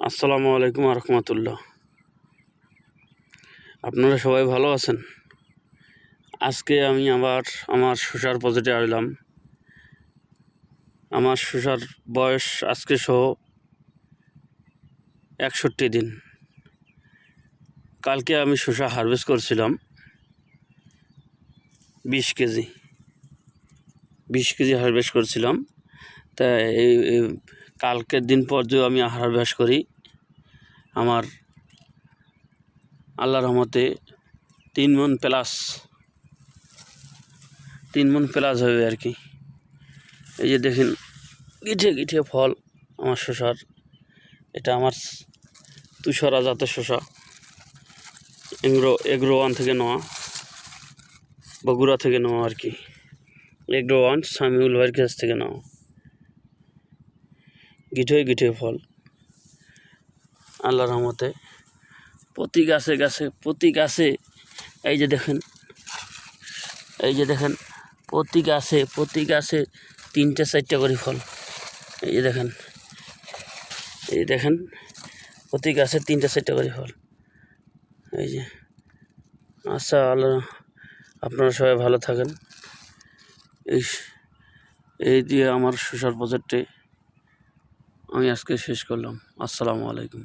আসসালামু আলাইকুম রহমতুল্লাহ। আপনারা সবাই ভালো আছেন? আজকে আমি আবার আমার শসার প্রজেক্টে আসলাম। আমার শসার বয়স আজকে সহ 61 দিন। কালকে আমি শসা হারভেস্ট করছিলাম 20 কেজি হারভেস্ট করছিলাম। তা এই কালকের দিন পর যে আমি হারভেস্ট করি, আমার আল্লাহর রহমতে 3 মণ প্লাস হবে আর কি। এই যে দেখেন গিঠে গিঠে ফল আমার শসার। এটা আমার তুষারা জাতের শসা, এগ্রো 1 থেকে নেওয়া, বগুড়া থেকে নেওয়া আর কি। এগ্রো 1 সামিউল ভাইয়ের কাছ থেকে নেওয়া। গিঠে গিঠে ফল আল্লাহর রহমতে প্রতি গাছে এই যে দেখেন প্রতি গাছে 3টে 4টে করে ফল। এই যে দেখেন প্রতি গাছে 3টে 4টে করে ফল। এই যে আচ্ছা, আল্লাহ আপনারা সবাই ভালো থাকেন। এই দিয়ে আমার শসার প্রজেক্টে আমি আজকে শেষ করলাম। আসসালামু আলাইকুম।